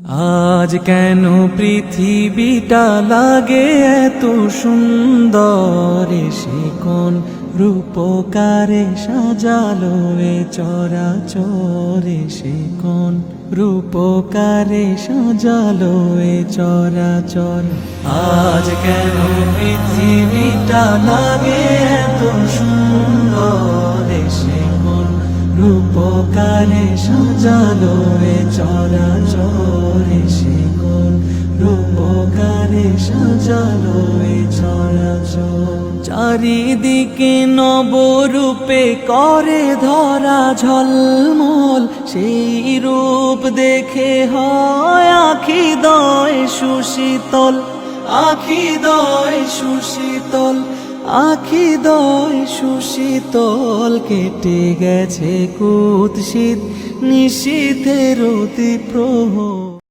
আজ কেন পৃথিবীটা লাগে এত সুন্দর, সে কোন রূপকারে সাজালো এ চরাচরে, সে কোন রূপকারে সাজালো এ চরাচর। আজ কেন পৃথিবীটা লাগে এত সুন্দর, সে কোন রূপকারে সাজালো এ চরাচরে, সে কোন রূপকারে সাজালো এ চরাচর। চারিদিকে নবরূপে করে ধরা ঝলমল, সেই রূপ দেখে হয় আখি দয় সুশীতল, আখি দয় সুশীতল, আখি দয় সুশীতল। কেটে গেছে কুৎসিত নিশীথের অতি প্রহর।